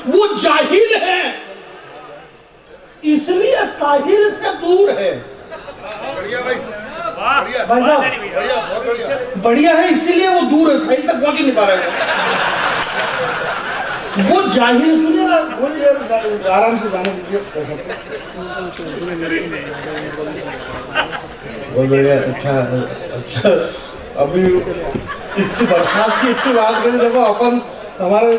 वो जाहिल है इसलिए साहिल से दूर है। बढ़िया भाई, बढ़िया भाई साहब बढ़िया, बहुत बढ़िया। बढ़िया है इसीलिए वो दूर है, साहिल तक पहुंच ही नहीं पा रहे हैं। वो जाहिल, सुनिए ना, थोड़ी देर आराम से जाने दीजिए। बहुत बढ़िया, अच्छा। अभी इतनी बरसात की इतनी बात करें, देखो अपन हमारे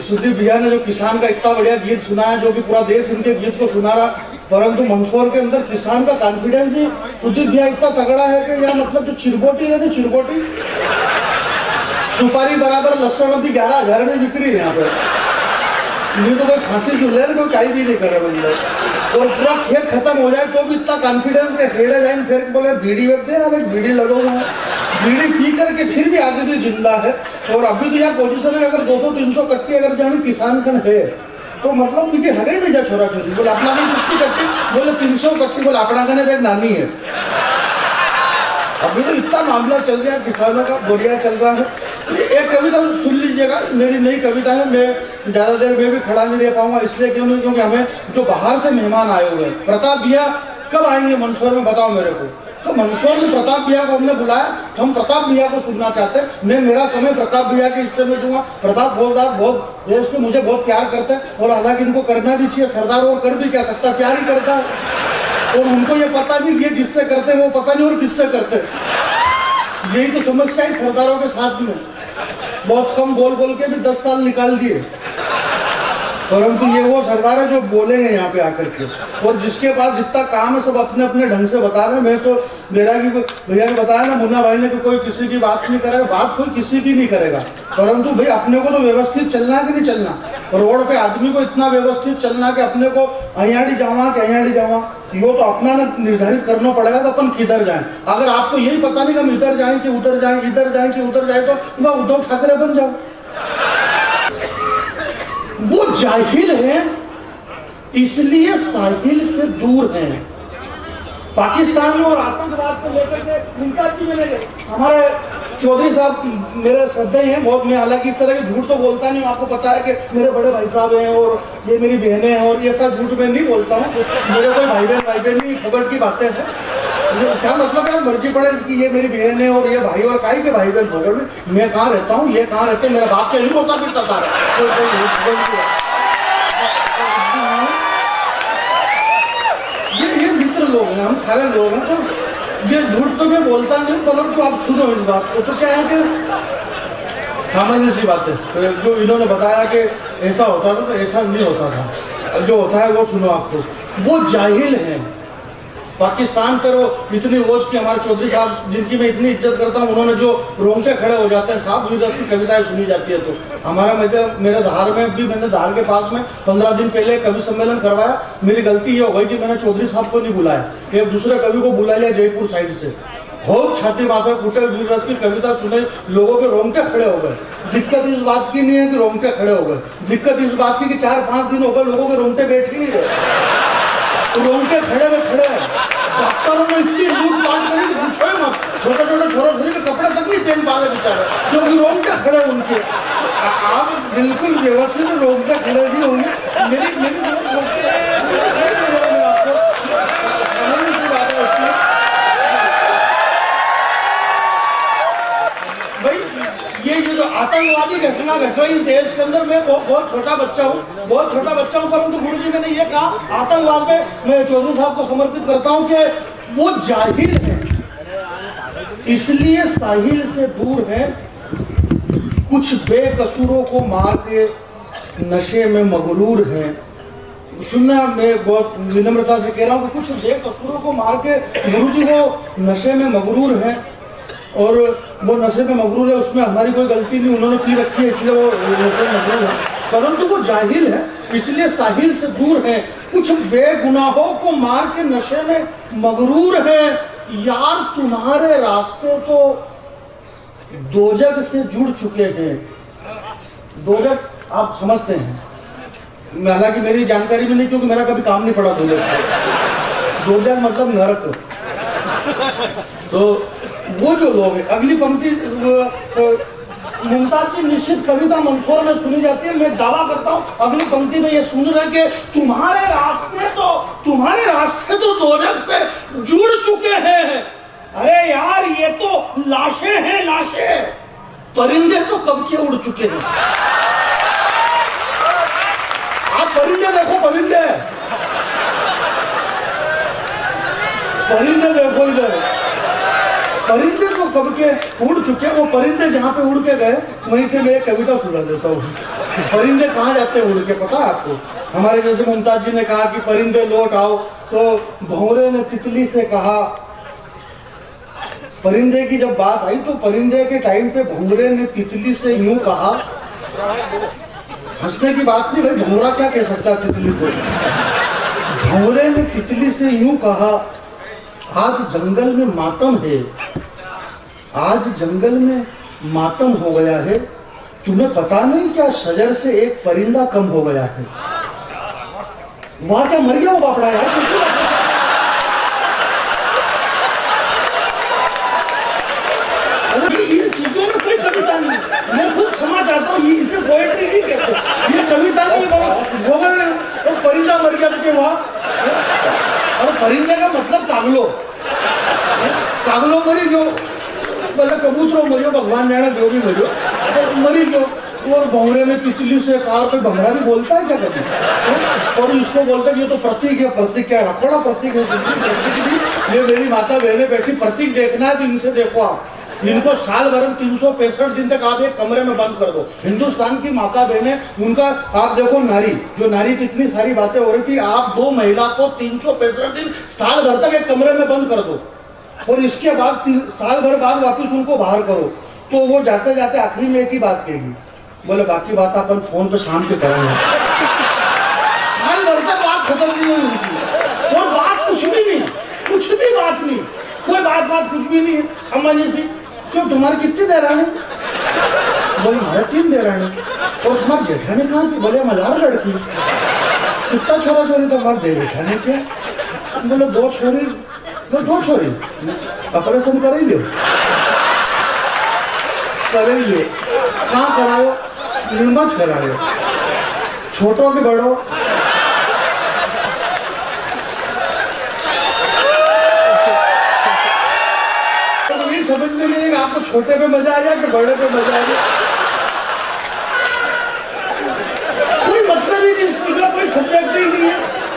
सुदीप भैया ने जो किसान का इतना बढ़िया गीत सुनाया, जो कि पूरा देश इनके गीत को सुना रहा, परंतु मंदसौर के अंदर किसान का कॉन्फिडेंस ही सुदीप भैया इतना तगड़ा है कि यहाँ मतलब जो चिरबोटी रहती, चिरबोटी सुपारी बराबर लहसुन अभी 11,000 में बिक रही है यहाँ पे। नहीं तो कोई फांसी झूले कोई काई भी नहीं करे बंदे, और पूरा खेत खत्म हो जाए तो भी इतना कॉन्फिडेंस के खेड़े जाए, फिर बोले बीड़ी वेब दे, अरे बीड़ी लगोगा, बीड़ी पी करके फिर भी आदमी जिंदा है। और अभी तो यहाँ पोजीशन है, अगर 200-300 कट्टी अगर जाने किसान खन है तो मतलब कि हरे भी जा छोरा छोरी, बोले अपना कितनी कट्टी, बोले 300 कट्टी, बोले अपना खने एक नानी है। अभी तो इतना मामला चल रहा है किसानों का, बढ़िया चल रहा है। एक कविता सुन लीजिएगा, मेरी नई कविता है, मैं ज्यादा देर में भी खड़ा नहीं रह पाऊंगा, इसलिए क्यों नहीं, क्योंकि हमें जो बाहर से मेहमान आए हुए हैं, प्रताप भैया कब आएंगे मंदसौर में बताओ मेरे को। तो मंदसौर में प्रताप भैया को हमने बुलाया, हम प्रताप भैया को सुनना चाहते हैं। मैं मेरा समय प्रताप भैया के हिस्से में दूंगा। प्रताप बोलदार बहुत देश को मुझे बहुत प्यार करते हैं, और हालांकि इनको करना भी चाहिए, सरदार और कर भी क्या सकता, प्यार ही करता है। और उनको ये पता नहीं ये जिससे करते हैं वो पता नहीं और किससे करते हैं। यही तो समस्या है सरदारों के साथ में, बहुत कम बोल बोल के भी 10 साल निकाल दिए, परंतु ये वो सरदार है जो बोलेंगे यहाँ पे आकर के, और जिसके पास जितना काम है सब अपने अपने ढंग से बता रहे हैं। मैं तो मेरा की भैया ने बताया ना, मुन्ना भाई ने, कि कोई किसी की बात नहीं करेगा, बात कोई किसी की नहीं करेगा, परंतु भाई अपने को तो व्यवस्थित चलना है कि नहीं चलना। रोड पे आदमी को इतना व्यवस्थित चलना कि अपने को अयाड़ी जावा कि अयाड़ी जावा, यो तो अपना निर्धारित करना पड़ेगा कि अपन किधर जाएं। अगर आपको यही पता नहीं कि हम इधर जाएं कि उधर जाएं, इधर जाएं कि उधर जाएं, तो उद्धव ठाकरे बन जाओ। वो जाहिल है इसलिए साहिल से दूर है। पाकिस्तान और आतंकवाद को लेकर के उनका चीज मिलेगा। हमारे चौधरी साहब मेरे श्रद्धेय हैं बहुत, मैं हालांकि इस तरह के झूठ तो बोलता नहीं हूँ, आपको पता है कि मेरे बड़े भाई साहब हैं और ये मेरी बहनें हैं, और ये सब झूठ मैं नहीं बोलता हूँ। मेरे कोई भाई बहन नहीं, फुगड़ की बातें हैं। क्या मतलब है, मर्जी पड़े इसकी, ये मेरी बहन है और ये भाई, और काई के भाई बहन फुगड़ में, मैं कहाँ रहता हूँ, ये कहाँ रहते हैं, मेरा बाप के नहीं होता फिर तक ये मित्र लोग हैं, हम सारे लोग हैं, तो ये झूठ तो मैं बोलता नहीं, परंतु आप सुनो इस बात को। तो क्या है कि सामान्य सी बात है, जो इन्होंने बताया कि ऐसा होता था, तो ऐसा नहीं होता था, जो होता है वो सुनो आपको। वो जाहिल है। पाकिस्तान पर वो इतनी रोज की, हमारे चौधरी साहब जिनकी मैं इतनी इज्जत करता हूँ, उन्होंने जो रोंगटे खड़े हो जाते हैं साहब, वीरदास की कविताएं सुनी जाती है। तो हमारा मेरे धार में भी, मैंने धार के पास में 15 दिन पहले कवि सम्मेलन करवाया। मेरी गलती ये हो गई कि मैंने चौधरी साहब को नहीं बुलाया, एक दूसरे कवि को बुला लिया जयपुर साइड से। बहुत छाती बात है, कुटे वीरदास की कविता सुने, लोगों के रोंगटे खड़े हो गए। दिक्कत इस बात की नहीं है कि रोंगटे खड़े हो गए, दिक्कत इस बात की कि 4-5 दिन हो गए लोगों के रोंगटे बैठ ही नहीं रहे, रोंगटे खड़े में खड़े। डॉक्टरों ने इतनी लूटपाट करी कि पूछो ही मत, छोटे छोटे छोरे छोरी के कपड़े तक नहीं पहन पा रहे बेचारे, क्योंकि रोंगटे खड़े उनके। आप बिल्कुल व्यवस्थित रोंगटे खड़े नहीं होंगे। मेरी भाई ये जो आतंकवादी घटना घट रही देश के अंदर, मैं बहुत छोटा बच्चा हूँ, बहुत छोटा बच्चा हूँ, परंतु गुरु जी ने ये कहा आतंकवाद में मैं चौधरी साहब को समर्पित करता हूँ कि वो जाहिल है इसलिए साहिल से दूर है, कुछ बेकसूरों को मार के नशे में मगरूर है। सुनना, मैं बहुत विनम्रता से कह रहा हूँ कि कुछ बेकसूरों को मार के गुरु जी वो नशे में मगरूर है, और वो नशे में मगरूर है, उसमें हमारी कोई गलती नहीं, उन्होंने पी रखी है इसलिए वो नशे में मगरूर है, परंतु वो जाहिल है इसलिए साहिल से दूर है। कुछ बेगुनाहों को मार के नशे में मगरूर है, यार तुम्हारे रास्ते तो दोजख से जुड़ चुके हैं। दोजख आप समझते हैं, हालांकि मेरी जानकारी में नहीं, क्योंकि मेरा कभी काम नहीं पड़ा दोजख से। दोजख मतलब नरक। तो वो जो लोग हैं, अगली पंक्ति मुमताज की निश्चित कविता मंदसौर में सुनी जाती है। मैं दावा करता हूँ अगली पंक्ति में ये सुन रहे कि तुम्हारे रास्ते तो दोजख से जुड़ चुके हैं। अरे यार ये तो लाशें हैं, लाशें। परिंदे तो कब के उड़ चुके हैं। आप परिंदे देखो, परिंदे देखो इधर, परिंदे तो कब के उड़ चुके। वो परिंदे जहाँ पे उड़ के गए वहीं से मैं एक कविता सुना देता हूँ। परिंदे कहाँ जाते हैं उड़ के, पता है आपको? हमारे जैसे मुमताज जी ने कहा कि परिंदे लौट आओ, तो भंवरे ने तितली से कहा। परिंदे की जब बात आई तो परिंदे के टाइम पे भंवरे ने तितली से यूं कहा। हंसने की बात नहीं भाई, भंवरा क्या कह सकता है तितली को। भंवरे ने तितली से यूं कहा, आज जंगल में मातम है, आज जंगल में मातम हो गया है। तुम्हें पता नहीं क्या शजर से एक परिंदा कम हो गया है। वहां क्या मर गया वो बापड़ा यार? इन चीजों में कोई कविता नहीं। मैं खुद क्षमा चाहता हूँ, इसे पोएट्री नहीं कहते, ये कविता नहीं। गोगल ने तो परिंदा मर गया था वहां, और परिंदे का मतलब कागलो। कागलो मरी गयो, मतलब कबूतरों मरियो, भगवान जाने जो भी मरियो, मरी गयो। और भंवरे में तितली से कहा, कोई भंवरा भी बोलता है क्या कभी? और इसको बोलता है ये तो प्रतीक है। प्रतीक क्या है? बड़ा प्रतीक है। ये मेरी माता बहने बैठी, प्रतीक देखना है तो इनसे देखो आप। इनको साल भर 365 दिन तक आप एक कमरे में बंद कर दो। हिंदुस्तान की माता बहने, उनका आप देखो नारी, जो नारी की इतनी सारी बातें हो रही थी, आप 2 महिला को 365 दिन साल भर तक एक कमरे में बंद कर दो, और इसके बाद साल भर बाद वापस उनको बाहर करो, तो वो जाते जाते आखिरी में एक ही बात कहेगी, बोले बाकी बात अपन फोन पे शाम के करेंगे। साल भर तक बात खत्म नहीं हुई उनकी, और बात कुछ भी नहीं, कुछ भी बात नहीं, कोई बात कुछ भी नहीं है सामान्य सी। क्यों तुम्हारे कितने देरानी? बोले हमारे 3 देरानी। और तुम्हारी जेठानी कहाँ थी? बोले मजार लड़की। कितना छोरा छोरी तो हमारे जेठानी क्या? बोले 2 छोरी। वो 2 छोरी ऑपरेशन कर ही लो, कहाँ कराओ? नीमच कराओ। छोटों के बड़ो समझ में नहीं, आपको छोटे पे मजा आ गया कि बड़े पे मजा आ गया? कोई मतलब ही नहीं, इसका कोई सब्जेक्ट ही नहीं है।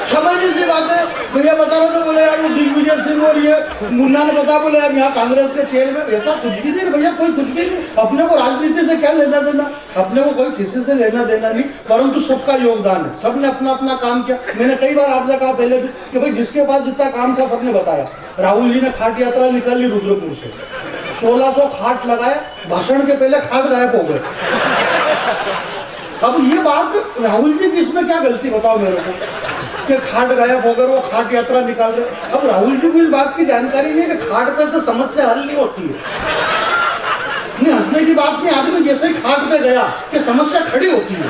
समझने से बात है। भैया बता रहे थे, बोले यार वो दिग्विजय सिंह और ये मुन्ना ने बता, बोले यार यहाँ कांग्रेस के चेयरमैन, ऐसा कुछ भी नहीं भैया, कोई कुछ भी नहीं। अपने को राजनीति से क्या लेना देना, अपने को कोई किसी से लेना देना नहीं, परंतु सबका योगदान है, सबने अपना अपना काम किया। मैंने कई बार आपसे कहा पहले भी कि भाई जिसके पास जितना काम था सबने बताया। राहुल जी ने खाट यात्रा निकाली रुद्रपुर से, 1600 खाट लगाए, भाषण के पहले खाट गायब हो गए। अब ये बात राहुल जी की इसमें क्या गलती बताओ मेरे को, कि खाट गायब हो गए, वो खाट यात्रा निकाल दे। अब राहुल जी को इस बात की जानकारी नहीं है कि खाट पे से समस्या हल नहीं होती है। नहीं, हंसने की बात नहीं, आदमी जैसे ही खाट पे गया कि समस्या खड़ी होती है।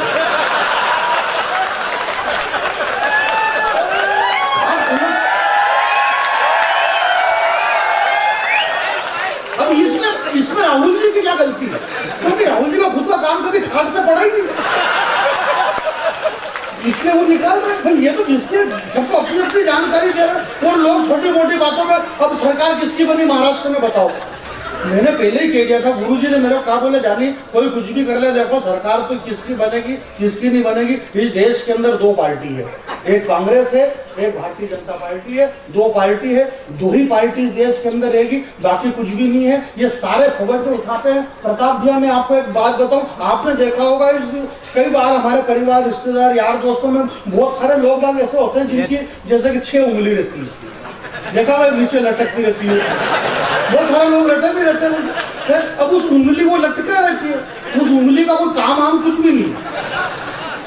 अब इसमें राहुल जी की क्या गलती है? क्योंकि राहुल जी का खुद का काम कभी खाट से पड़ा ही नहीं, इसलिए वो निकाल रहे। भाई ये तो जिसके सबको अपनी अपनी जानकारी दे रहे, और लोग छोटी मोटी बातों में अब सरकार किसकी बनी महाराष्ट्र में बताओ। मैंने पहले ही कह दिया था, गुरुजी ने मेरे को कहा, बोले जानी कोई कुछ भी कर ले, देखो सरकार तो किसकी बनेगी किसकी नहीं बनेगी। इस देश के अंदर 2 पार्टी है, एक कांग्रेस है, एक भारतीय जनता पार्टी है। 2 पार्टी है, 2 ही पार्टी इस देश के अंदर रहेगी, बाकी कुछ भी नहीं है। ये सारे खबर पे उठाते हैं। प्रताप भैया, मैं आपको एक बात बताऊं, आपने देखा होगा कई बार हमारे परिवार, रिश्तेदार, यार दोस्तों में बहुत सारे लोग बाग ऐसे होते हैं जिनकी जैसे कि 6 उंगली रहती है, देखा हुआ नीचे लटकती रहती है। बहुत सारे लोग रहते भी रहते हैं। अब उस उंगली वो लटका रहती है, उस उंगली का कोई काम आम कुछ भी नहीं,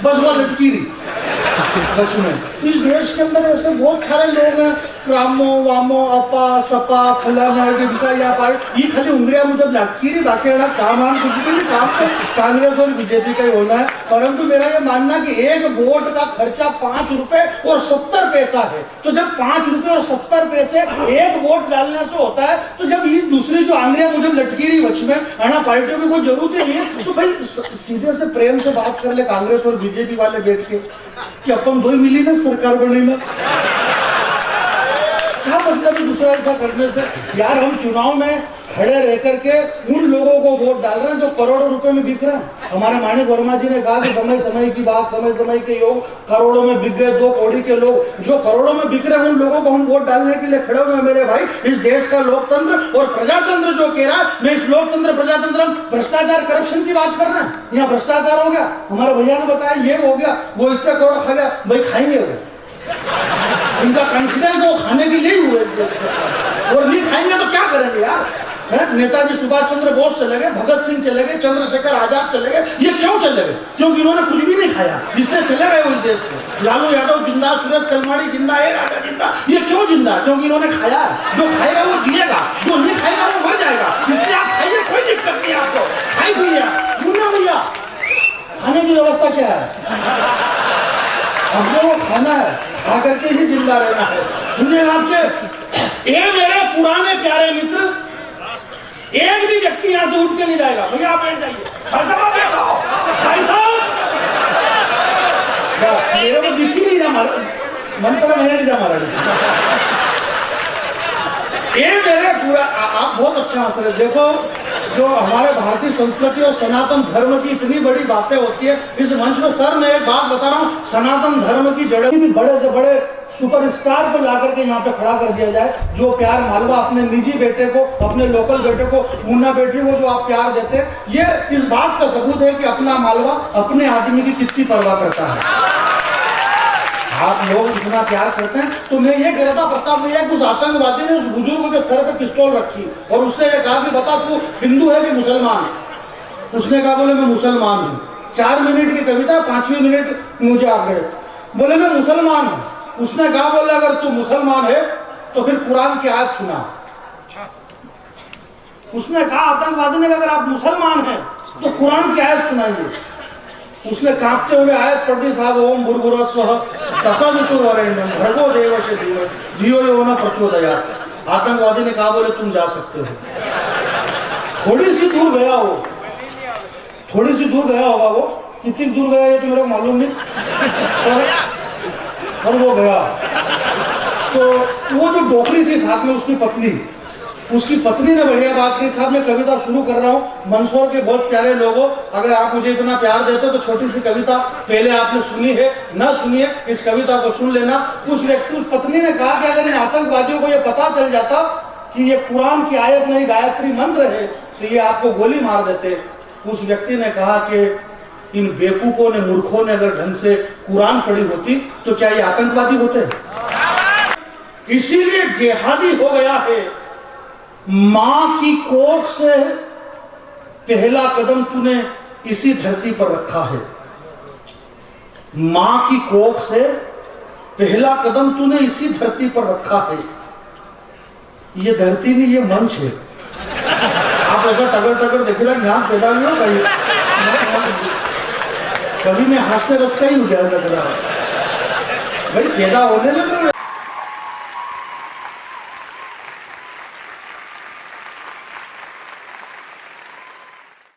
बस वो लटकी रही। सच में इस देश के अंदर ऐसे बहुत सारे लोग हैं रामो वामो अपा सपा फलाना ढिमका या पार ये खाली उंगलियां मुझे लगती नहीं, बाकी वाला काम हम कुछ भी नहीं, काम तो कांग्रेस और बीजेपी का ही होना है। परंतु मेरा ये मानना कि एक वोट का खर्चा 5 रुपए और 70 पैसा है, तो जब 5 रुपए और 70 पैसे एक वोट डालने से होता है, तो जब ये दूसरी जो आंगलियां मुझे लटकी रही वच में आना पार्टियों की कोई जरूरत ही नहीं है, तो भाई सीधे से प्रेम से बात कर ले कांग्रेस और बीजेपी वाले बैठ के कि अपन दो ही मिली ना सरकार बनी ना, क्या मतलब है दूसरा ऐसा करने से। यार हम चुनाव में खड़े रह करके उन लोगों को वोट डाल रहे हैं जो करोड़ों रुपए में बिक रहे हैं। हमारे माणिक वर्मा जी ने कहा कि समय समय की बात, समय समय के योग करोड़ों में बिक गए, 2 कौड़ी के लोग जो करोड़ों में बिक रहे हैं उन लोगों को हम वोट डालने के लिए खड़े हुए हैं। मेरे भाई इस देश का लोकतंत्र और प्रजातंत्र जो कह रहा है, मैं इस लोकतंत्र प्रजातंत्र भ्रष्टाचार करप्शन की बात कर रहे हैं। यहाँ भ्रष्टाचार हो गया, हमारे भैया ने बताया ये हो गया, वो इतना करोड़ खा गया, भाई खाएंगे वो, इनका कॉन्फिडेंस वो खाने के लिए हुए और नहीं खाएंगे तो क्या करेंगे यार। नेताजी सुभाष चंद्र बोस चले गए, भगत सिंह चले गए, चंद्रशेखर आजाद चले गए, ये क्यों चले गए? क्योंकि इन्होंने कुछ भी नहीं खाया, इसलिए चले गए उस देश से। लालू यादव जिंदा, सुरेश कलमाड़ी जिंदा है, राजा जिंदा, ये क्यों जिंदा? क्योंकि इन्होंने खाया है। जो खाएगा वो जिएगा, जो नहीं खाएगा वो मर जाएगा। इसलिए आप खाइए, कोई दिक्कत नहीं आपको, खाई भैया मुन्ना भैया। खाने की व्यवस्था क्या है? हमको वो खाना है, खा करके ही जिंदा रहना है। सुनिए आपके ये मेरे पुराने प्यारे मित्र, एक भी व्यक्ति यहाँ से उठ के नहीं जाएगा। भैया आप बैठ जाइए, भाई साहब मेरे को दिख ही नहीं रहा, मन पड़ा नहीं रहा हमारा। ये मेरे पूरा आप बहुत अच्छा हंस रहे। देखो जो हमारे भारतीय संस्कृति और सनातन धर्म की इतनी बड़ी बातें होती है इस मंच में। सर मैं एक बात बता रहा हूँ, सनातन धर्म की जड़ें भी बड़े से बड़े सुपरस्टार को ला करके यहाँ पे खड़ा कर दिया जाए। जो प्यार मालवा अपने निजी बेटे को, अपने लोकल बेटे को, मुन्ना बेटी को जो आप प्यार देते हैं, ये इस बात का सबूत है कि अपना मालवा अपने आदमी की कितनी परवाह करता है। आप लोग इतना प्यार करते हैं। तो मैं ये कह रहा था प्रताप भैया, उस आतंकवादी ने उस बुजुर्ग के सर पे पिस्तौल रखी और उससे कहा कि बता तू हिंदू है कि मुसलमान? उसने कहा बोले मैं मुसलमान हूँ। 4 मिनट की कविता, 5वें मिनट मुझे आ गए, बोले मैं मुसलमान हूँ। उसने कहा बोले अगर तू मुसलमान है तो फिर कुरान की आयत सुना। उसने कहा आतंकवादी ने, अगर आप मुसलमान हैं तो कुरान की आयत सुनाइए। उसने कांपते हुए आयत पढ़ दी साहब, ओम भूर्भुवस्वः तत्सवितुर्वरेण्यं भर्गो देवस्य धीमहि धियो यो न प्रचोदयात्। आतंकवादी ने कहा बोले तुम जा सकते हो। थोड़ी सी दूर गया वो, थोड़ी सी दूर गया होगा वो, कितनी दूर गया ये तो मेरे को मालूम नहीं, और वो गया। तो वो जो डोकरी थी साथ में उसकी पत्नी ने बढ़िया बात की, साहब मैं कविता शुरू कर रहा हूँ। मंदसौर के बहुत प्यारे लोगों, अगर आप मुझे इतना प्यार देते हो तो छोटी सी कविता पहले आपने सुनी है, ना सुनिए, इस कविता को सुन लेना। उस पत्नी ने कहा कि अगर इन आतंकवादियों को ये पता चल जाता कि ये कुरान की आयत नहीं गायत्री मंत्र है तो ये आपको गोली मार देते। उस व्यक्ति ने कहा कि इन बेवकूफों ने, मूर्खों ने अगर ढंग से कुरान पढ़ी होती तो क्या ये आतंकवादी होते? इसीलिए जिहादी हो गया है। मां की कोख से पहला कदम तूने इसी धरती पर रखा है। मां की कोख से पहला कदम तूने इसी धरती पर रखा है। ये धरती नहीं, ये मंच है। आप ऐसा टगर टगर देख रहे हैं, यहां पैदा नहीं हो कभी मैं हंसते रसता ही उठ जाता भाई, पैदा होने लगे